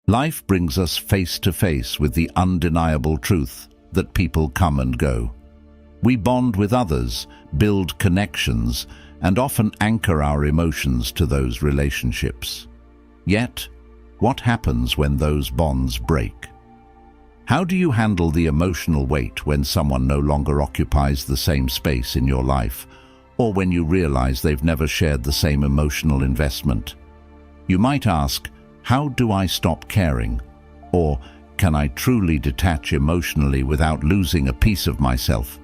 Life brings us face to face with the undeniable truth that people come and go. We bond with others, build connections, and often anchor our emotions to those relationships. Yet, what happens when those bonds break? How do you handle the emotional weight when someone no longer occupies the same space in your life, or when you realize they've never shared the same emotional investment? You might ask, how do I stop caring? Or, can I truly detach emotionally without losing a piece of myself?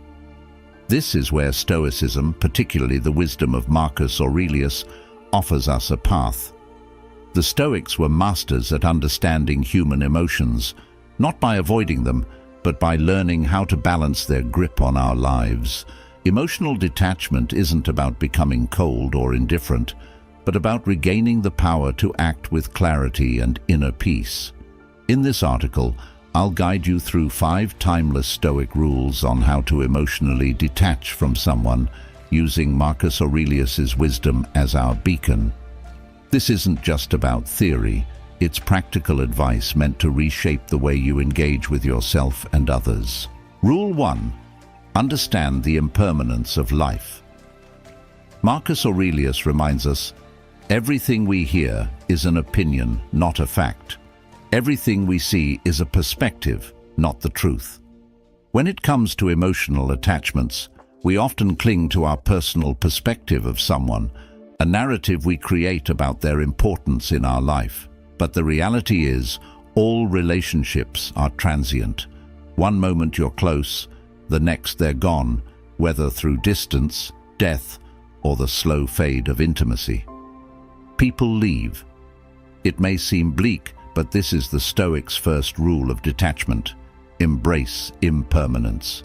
This is where Stoicism, particularly the wisdom of Marcus Aurelius, offers us a path. The Stoics were masters at understanding human emotions, not by avoiding them, but by learning how to balance their grip on our lives. Emotional detachment isn't about becoming cold or indifferent, but about regaining the power to act with clarity and inner peace. In this article, I'll guide you through 5 timeless Stoic rules on how to emotionally detach from someone, using Marcus Aurelius's wisdom as our beacon. This isn't just about theory, it's practical advice meant to reshape the way you engage with yourself and others. Rule 1. Understand the impermanence of life. Marcus Aurelius reminds us, everything we hear is an opinion, not a fact. Everything we see is a perspective, not the truth. When it comes to emotional attachments, we often cling to our personal perspective of someone, a narrative we create about their importance in our life. But the reality is, all relationships are transient. One moment you're close, the next they're gone, whether through distance, death, or the slow fade of intimacy. People leave. It may seem bleak, but this is the Stoics' first rule of detachment. Embrace impermanence.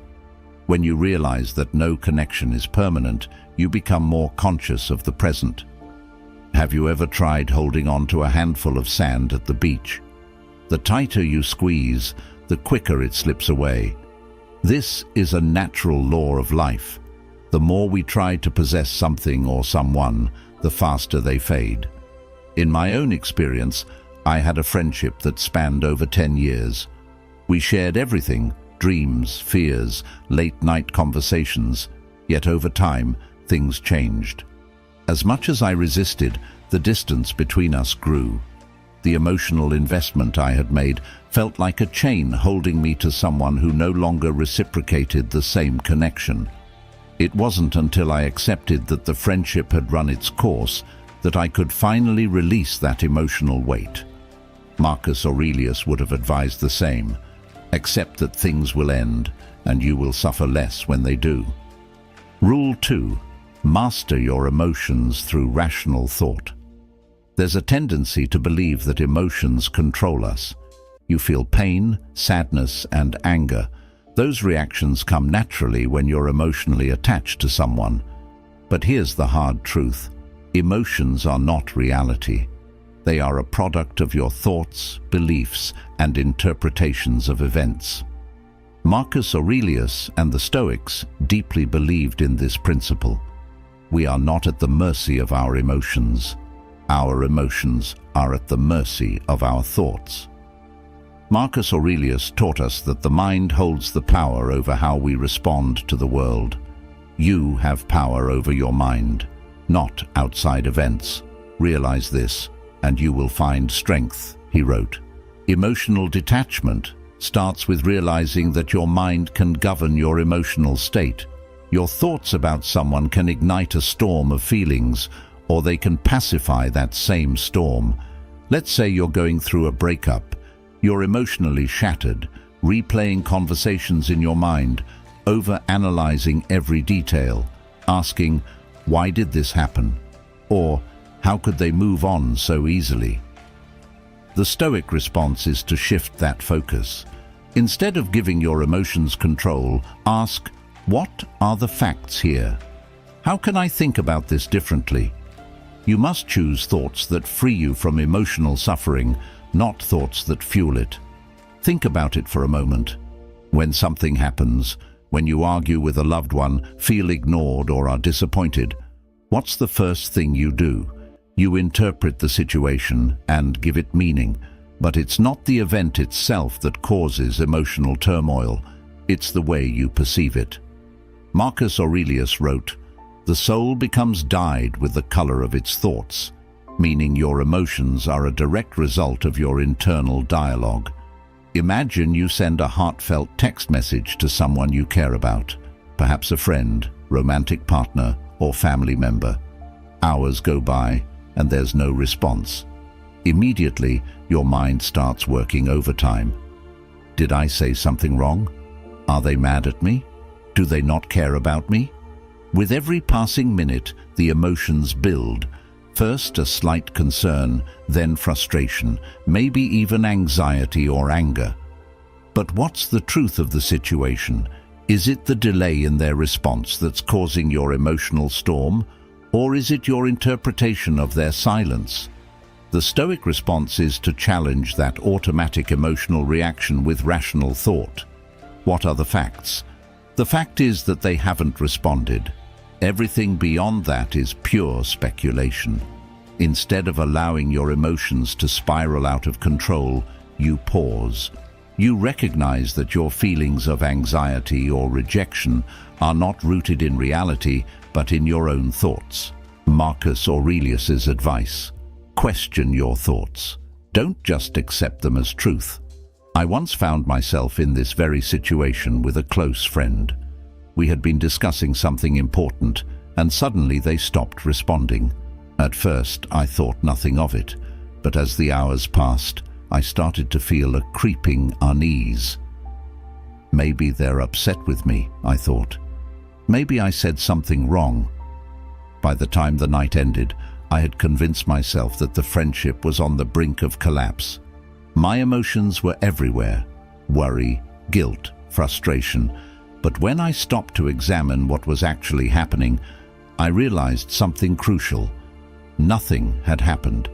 When you realize that no connection is permanent, you become more conscious of the present. Have you ever tried holding on to a handful of sand at the beach? The tighter you squeeze, the quicker it slips away. This is a natural law of life. The more we try to possess something or someone, the faster they fade. In my own experience, I had a friendship that spanned over 10 years. We shared everything, dreams, fears, late-night conversations, yet over time, things changed. As much as I resisted, the distance between us grew. The emotional investment I had made felt like a chain holding me to someone who no longer reciprocated the same connection. It wasn't until I accepted that the friendship had run its course that I could finally release that emotional weight. Marcus Aurelius would have advised the same. Accept that things will end, and you will suffer less when they do. Rule 2. Master your emotions through rational thought. There's a tendency to believe that emotions control us. You feel pain, sadness, and anger. Those reactions come naturally when you're emotionally attached to someone. But here's the hard truth. Emotions are not reality. They are a product of your thoughts, beliefs, and interpretations of events. Marcus Aurelius and the Stoics deeply believed in this principle. We are not at the mercy of our emotions. Our emotions are at the mercy of our thoughts. Marcus Aurelius taught us that the mind holds the power over how we respond to the world. You have power over your mind, not outside events. Realize this, and you will find strength, he wrote. Emotional detachment starts with realizing that your mind can govern your emotional state. Your thoughts about someone can ignite a storm of feelings, or they can pacify that same storm. Let's say you're going through a breakup. You're emotionally shattered, replaying conversations in your mind, over-analyzing every detail, asking, why did this happen? Or, how could they move on so easily? The Stoic response is to shift that focus. Instead of giving your emotions control, ask, what are the facts here? How can I think about this differently? You must choose thoughts that free you from emotional suffering, not thoughts that fuel it. Think about it for a moment. When something happens, when you argue with a loved one, feel ignored or are disappointed, what's the first thing you do? You interpret the situation and give it meaning. But it's not the event itself that causes emotional turmoil, it's the way you perceive it. Marcus Aurelius wrote, "The soul becomes dyed with the color of its thoughts," meaning your emotions are a direct result of your internal dialogue. Imagine you send a heartfelt text message to someone you care about, perhaps a friend, romantic partner, or family member. Hours go by, and there's no response. Immediately, your mind starts working overtime. Did I say something wrong? Are they mad at me? Do they not care about me? With every passing minute, the emotions build. First a slight concern, then frustration, maybe even anxiety or anger. But what's the truth of the situation? Is it the delay in their response that's causing your emotional storm, or is it your interpretation of their silence? The Stoic response is to challenge that automatic emotional reaction with rational thought. What are the facts? The fact is that they haven't responded. Everything beyond that is pure speculation. Instead of allowing your emotions to spiral out of control, you pause. You recognize that your feelings of anxiety or rejection are not rooted in reality, but in your own thoughts. Marcus Aurelius's advice: question your thoughts. Don't just accept them as truth. I once found myself in this very situation with a close friend. We had been discussing something important, and suddenly they stopped responding. At first, I thought nothing of it, but as the hours passed, I started to feel a creeping unease. Maybe they're upset with me, I thought. Maybe I said something wrong. By the time the night ended, I had convinced myself that the friendship was on the brink of collapse. My emotions were everywhere: worry, guilt, frustration. But when I stopped to examine what was actually happening, I realized something crucial. Nothing had happened.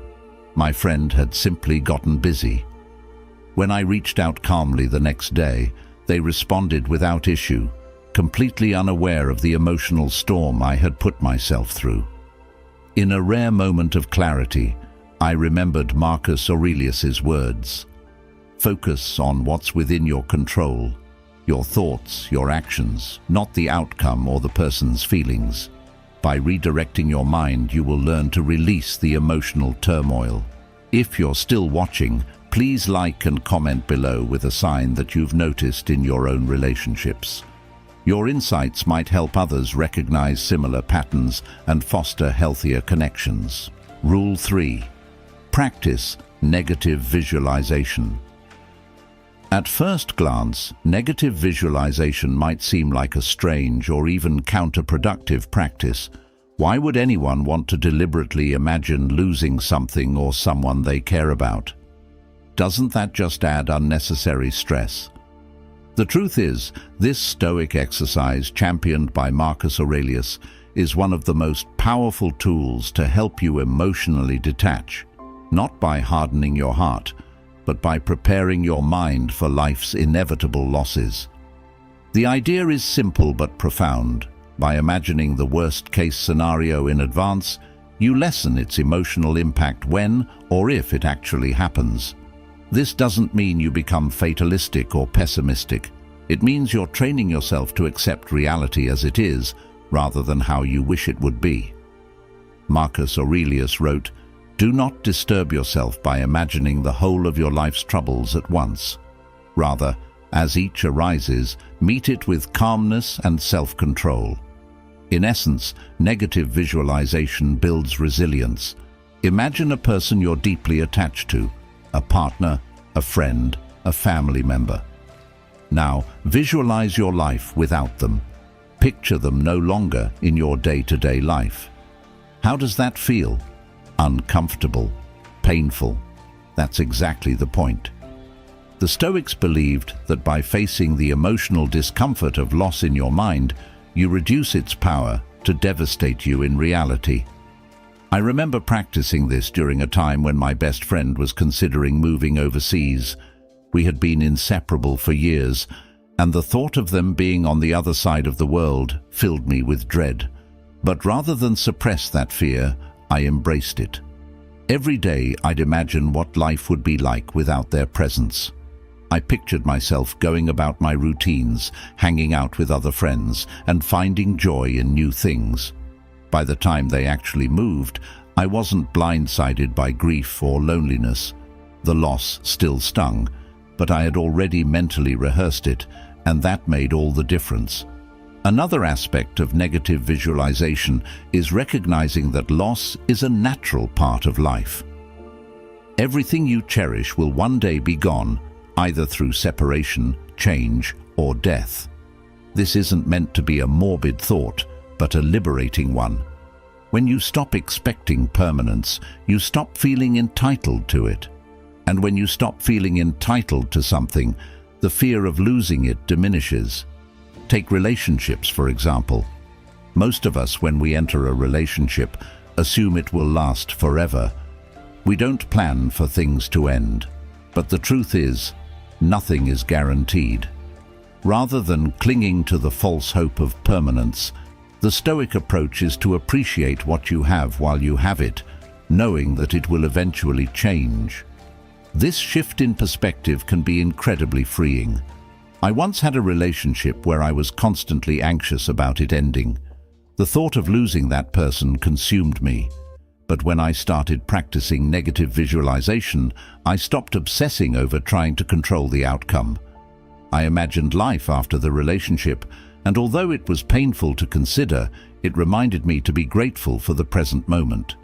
My friend had simply gotten busy. When I reached out calmly the next day, they responded without issue, completely unaware of the emotional storm I had put myself through. In a rare moment of clarity, I remembered Marcus Aurelius's words: "Focus on what's within your control, your thoughts, your actions, not the outcome or the person's feelings. By redirecting your mind, you will learn to release the emotional turmoil." If you're still watching, please like and comment below with a sign that you've noticed in your own relationships. Your insights might help others recognize similar patterns and foster healthier connections. Rule 3. Practice negative visualization. At first glance, negative visualization might seem like a strange or even counterproductive practice. Why would anyone want to deliberately imagine losing something or someone they care about? Doesn't that just add unnecessary stress? The truth is, this Stoic exercise, championed by Marcus Aurelius, is one of the most powerful tools to help you emotionally detach, not by hardening your heart, but by preparing your mind for life's inevitable losses. The idea is simple but profound. By imagining the worst-case scenario in advance, you lessen its emotional impact when or if it actually happens. This doesn't mean you become fatalistic or pessimistic. It means you're training yourself to accept reality as it is, rather than how you wish it would be. Marcus Aurelius wrote, "Do not disturb yourself by imagining the whole of your life's troubles at once. Rather, as each arises, meet it with calmness and self-control." In essence, negative visualization builds resilience. Imagine a person you're deeply attached to, a partner, a friend, a family member. Now, visualize your life without them. Picture them no longer in your day-to-day life. How does that feel? Uncomfortable? Painful? That's exactly the point. The Stoics believed that by facing the emotional discomfort of loss in your mind, you reduce its power to devastate you in reality. I remember practicing this during a time when my best friend was considering moving overseas. We had been inseparable for years, and the thought of them being on the other side of the world filled me with dread. But rather than suppress that fear, I embraced it. Every day I'd imagine what life would be like without their presence. I pictured myself going about my routines, hanging out with other friends, and finding joy in new things. By the time they actually moved, I wasn't blindsided by grief or loneliness. The loss still stung, but I had already mentally rehearsed it, and that made all the difference. Another aspect of negative visualization is recognizing that loss is a natural part of life. Everything you cherish will one day be gone, either through separation, change, or death. This isn't meant to be a morbid thought, but a liberating one. When you stop expecting permanence, you stop feeling entitled to it. And when you stop feeling entitled to something, the fear of losing it diminishes. Take relationships, for example. Most of us, when we enter a relationship, assume it will last forever. We don't plan for things to end. But the truth is, nothing is guaranteed. Rather than clinging to the false hope of permanence, the Stoic approach is to appreciate what you have while you have it, knowing that it will eventually change. This shift in perspective can be incredibly freeing. I once had a relationship where I was constantly anxious about it ending. The thought of losing that person consumed me. But when I started practicing negative visualization, I stopped obsessing over trying to control the outcome. I imagined life after the relationship, and although it was painful to consider, it reminded me to be grateful for the present moment.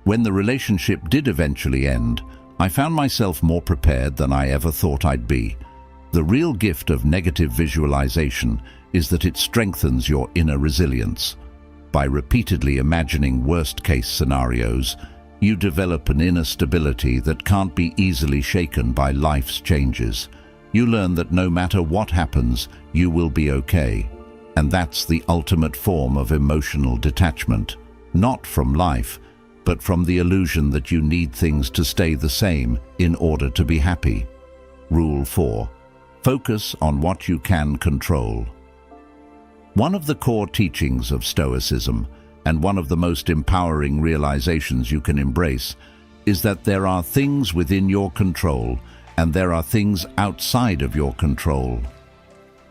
When the relationship did eventually end, I found myself more prepared than I ever thought I'd be. The real gift of negative visualization is that it strengthens your inner resilience. By repeatedly imagining worst-case scenarios, you develop an inner stability that can't be easily shaken by life's changes. You learn that no matter what happens, you will be okay. And that's the ultimate form of emotional detachment, not from life, but from the illusion that you need things to stay the same in order to be happy. Rule 4. Focus on what you can control. One of the core teachings of Stoicism, and one of the most empowering realizations you can embrace, is that there are things within your control and there are things outside of your control.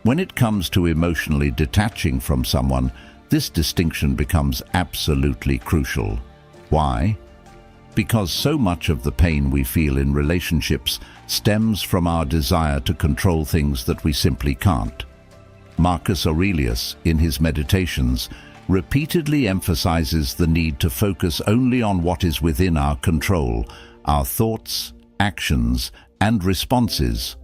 When it comes to emotionally detaching from someone, this distinction becomes absolutely crucial. Why? Because so much of the pain we feel in relationships stems from our desire to control things that we simply can't. Marcus Aurelius, in his Meditations, repeatedly emphasizes the need to focus only on what is within our control, our thoughts, actions, and responses.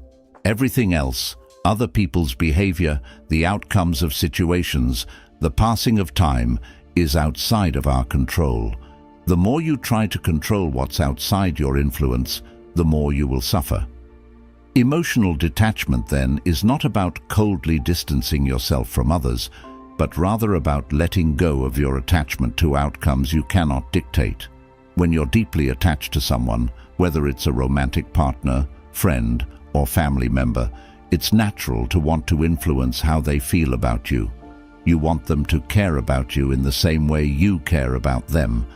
Everything else, other people's behavior, the outcomes of situations, the passing of time, is outside of our control. The more you try to control what's outside your influence, the more you will suffer. Emotional detachment, then, is not about coldly distancing yourself from others, but rather about letting go of your attachment to outcomes you cannot dictate. When you're deeply attached to someone, whether it's a romantic partner, friend, or family member, it's natural to want to influence how they feel about you. You want them to care about you in the same way you care about them.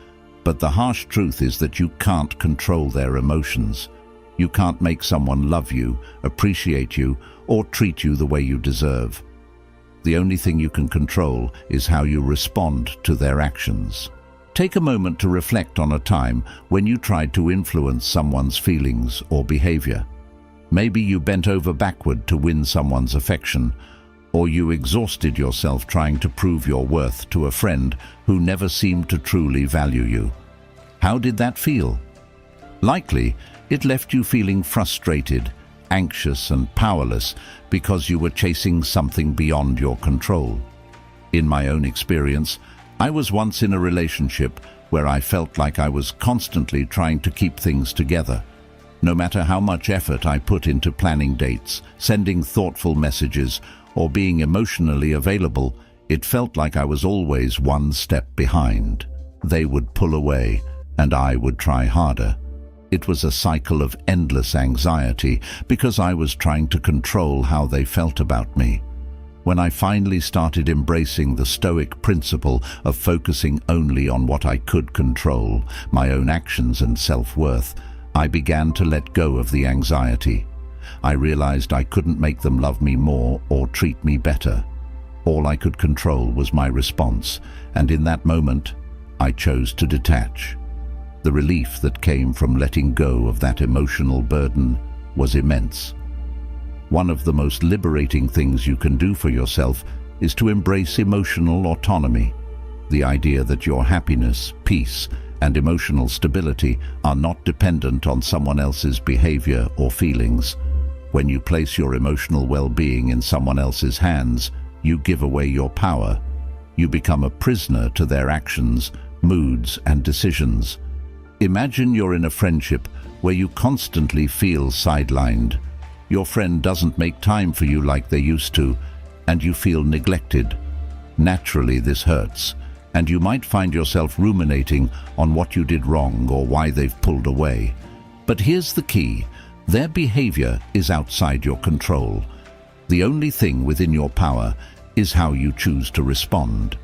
But the harsh truth is that you can't control their emotions. You can't make someone love you, appreciate you, or treat you the way you deserve. The only thing you can control is how you respond to their actions. Take a moment to reflect on a time when you tried to influence someone's feelings or behavior. Maybe you bent over backward to win someone's affection, or you exhausted yourself trying to prove your worth to a friend who never seemed to truly value you. How did that feel? Likely, it left you feeling frustrated, anxious, and powerless because you were chasing something beyond your control. In my own experience, I was once in a relationship where I felt like I was constantly trying to keep things together. No matter how much effort I put into planning dates, sending thoughtful messages, or being emotionally available, it felt like I was always one step behind. They would pull away, and I would try harder. It was a cycle of endless anxiety because I was trying to control how they felt about me. When I finally started embracing the Stoic principle of focusing only on what I could control, my own actions and self-worth, I began to let go of the anxiety. I realized I couldn't make them love me more or treat me better. All I could control was my response, and in that moment, I chose to detach. The relief that came from letting go of that emotional burden was immense. One of the most liberating things you can do for yourself is to embrace emotional autonomy. The idea that your happiness, peace, and emotional stability are not dependent on someone else's behavior or feelings. When you place your emotional well-being in someone else's hands, you give away your power. You become a prisoner to their actions, moods, and decisions. Imagine you're in a friendship where you constantly feel sidelined. Your friend doesn't make time for you like they used to, and you feel neglected. Naturally, this hurts, and you might find yourself ruminating on what you did wrong or why they've pulled away. But here's the key: their behavior is outside your control. The only thing within your power is how you choose to respond.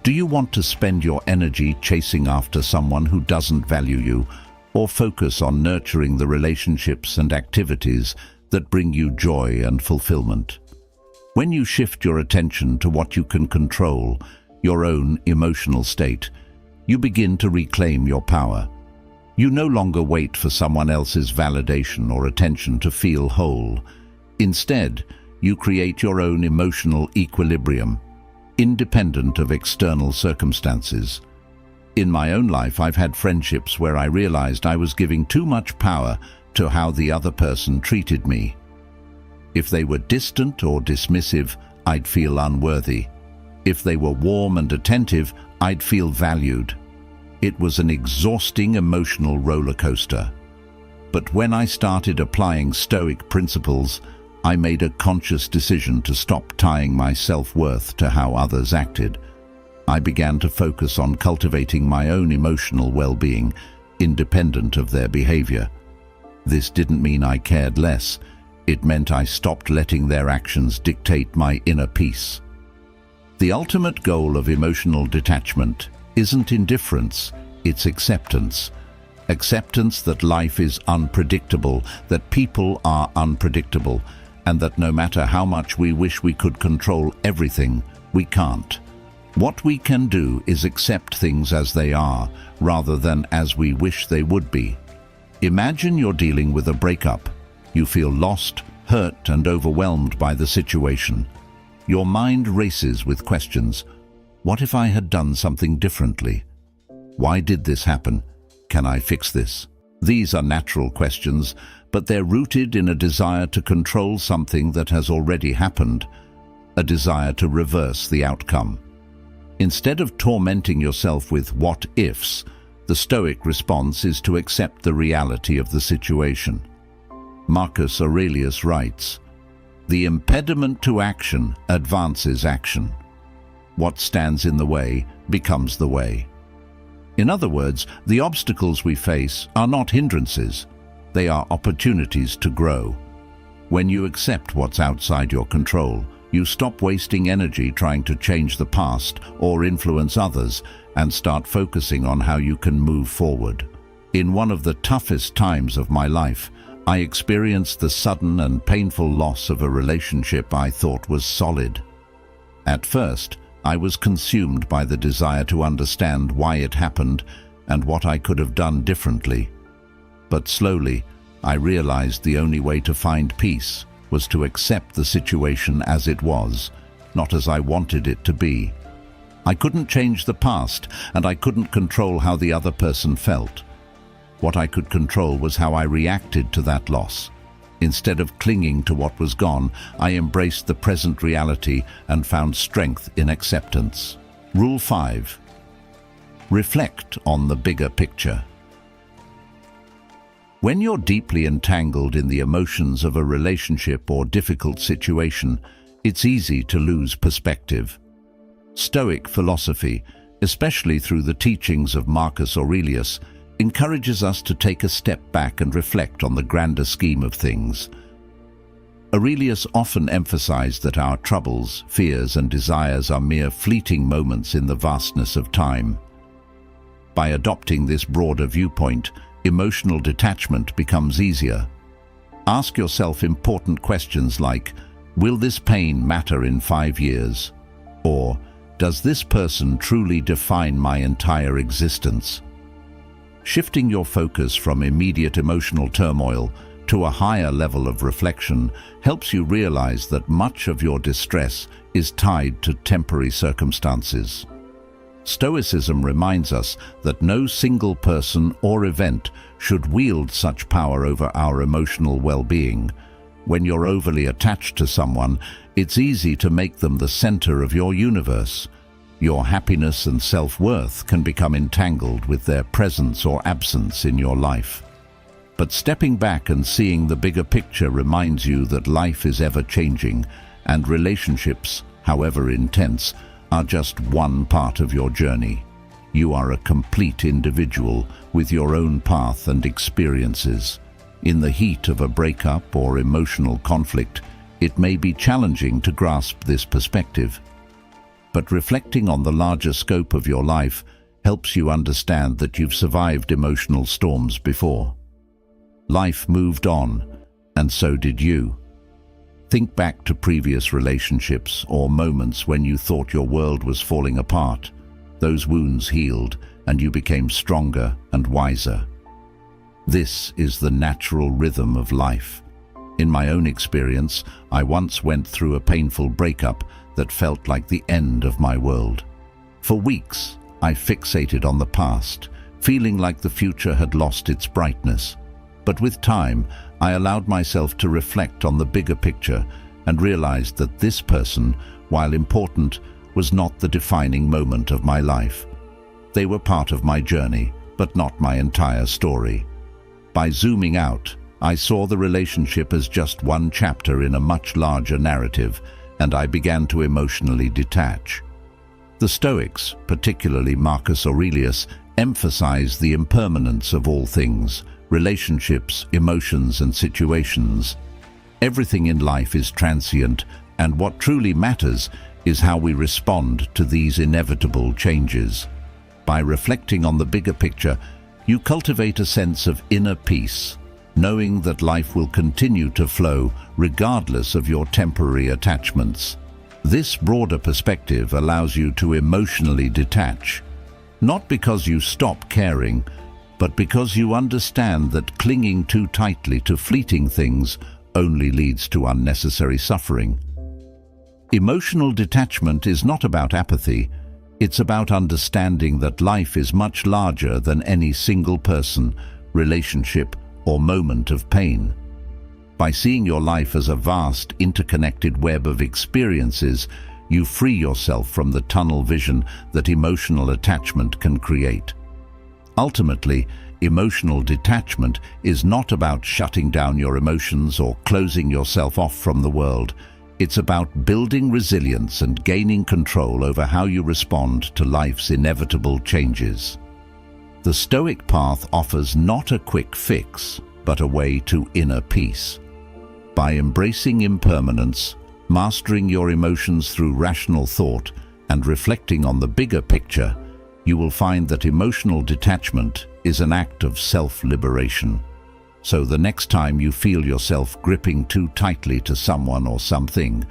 Do you want to spend your energy chasing after someone who doesn't value you, or focus on nurturing the relationships and activities that bring you joy and fulfillment? When you shift your attention to what you can control, your own emotional state, you begin to reclaim your power. You no longer wait for someone else's validation or attention to feel whole. Instead, you create your own emotional equilibrium, independent of external circumstances. In my own life, I've had friendships where I realized I was giving too much power to how the other person treated me. If they were distant or dismissive, I'd feel unworthy. If they were warm and attentive, I'd feel valued. It was an exhausting emotional roller coaster. But when I started applying Stoic principles, I made a conscious decision to stop tying my self-worth to how others acted. I began to focus on cultivating my own emotional well-being, independent of their behavior. This didn't mean I cared less. It meant I stopped letting their actions dictate my inner peace. The ultimate goal of emotional detachment isn't indifference, it's acceptance. Acceptance that life is unpredictable, that people are unpredictable, and that no matter how much we wish we could control everything, we can't. What we can do is accept things as they are, rather than as we wish they would be. Imagine you're dealing with a breakup. You feel lost, hurt, and overwhelmed by the situation. Your mind races with questions. What if I had done something differently? Why did this happen? Can I fix this? These are natural questions, but they're rooted in a desire to control something that has already happened, a desire to reverse the outcome. Instead of tormenting yourself with what-ifs, the Stoic response is to accept the reality of the situation. Marcus Aurelius writes, "The impediment to action advances action. What stands in the way becomes the way." In other words, the obstacles we face are not hindrances. They are opportunities to grow. When you accept what's outside your control, you stop wasting energy trying to change the past or influence others and start focusing on how you can move forward. In one of the toughest times of my life, I experienced the sudden and painful loss of a relationship I thought was solid. At first, I was consumed by the desire to understand why it happened and what I could have done differently. But slowly, I realized the only way to find peace was to accept the situation as it was, not as I wanted it to be. I couldn't change the past, and I couldn't control how the other person felt. What I could control was how I reacted to that loss. Instead of clinging to what was gone, I embraced the present reality and found strength in acceptance. Rule 5. Reflect on the bigger picture. When you're deeply entangled in the emotions of a relationship or difficult situation, it's easy to lose perspective. Stoic philosophy, especially through the teachings of Marcus Aurelius, encourages us to take a step back and reflect on the grander scheme of things. Aurelius often emphasized that our troubles, fears, and desires are mere fleeting moments in the vastness of time. By adopting this broader viewpoint, emotional detachment becomes easier. Ask yourself important questions like, will this pain matter in 5 years? Or, does this person truly define my entire existence? Shifting your focus from immediate emotional turmoil to a higher level of reflection helps you realize that much of your distress is tied to temporary circumstances. Stoicism reminds us that no single person or event should wield such power over our emotional well-being. When you're overly attached to someone, it's easy to make them the center of your universe. Your happiness and self-worth can become entangled with their presence or absence in your life. But stepping back and seeing the bigger picture reminds you that life is ever-changing, and relationships, however intense, are just one part of your journey. You are a complete individual with your own path and experiences. In the heat of a breakup or emotional conflict, it may be challenging to grasp this perspective. But reflecting on the larger scope of your life helps you understand that you've survived emotional storms before. Life moved on, and so did you. Think back to previous relationships or moments when you thought your world was falling apart. Those wounds healed, and you became stronger and wiser. This is the natural rhythm of life. In my own experience, I once went through a painful breakup that felt like the end of my world. For weeks, I fixated on the past, feeling like the future had lost its brightness. But with time, I allowed myself to reflect on the bigger picture and realized that this person, while important, was not the defining moment of my life. They were part of my journey, but not my entire story. By zooming out, I saw the relationship as just one chapter in a much larger narrative, and I began to emotionally detach. The Stoics, particularly Marcus Aurelius, emphasized the impermanence of all things: relationships, emotions, and situations. Everything in life is transient, and what truly matters is how we respond to these inevitable changes. By reflecting on the bigger picture, you cultivate a sense of inner peace, knowing that life will continue to flow regardless of your temporary attachments. This broader perspective allows you to emotionally detach, not because you stop caring, but because you understand that clinging too tightly to fleeting things only leads to unnecessary suffering. Emotional detachment is not about apathy, it's about understanding that life is much larger than any single person, relationship, or moment of pain. By seeing your life as a vast, interconnected web of experiences, you free yourself from the tunnel vision that emotional attachment can create. Ultimately, emotional detachment is not about shutting down your emotions or closing yourself off from the world. It's about building resilience and gaining control over how you respond to life's inevitable changes. The Stoic path offers not a quick fix, but a way to inner peace. By embracing impermanence, mastering your emotions through rational thought, and reflecting on the bigger picture, you will find that emotional detachment is an act of self-liberation. So the next time you feel yourself gripping too tightly to someone or something,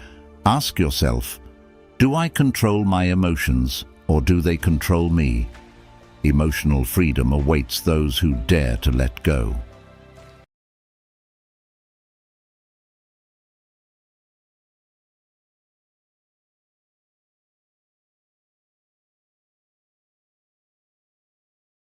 ask yourself, do I control my emotions or do they control me? Emotional freedom awaits those who dare to let go.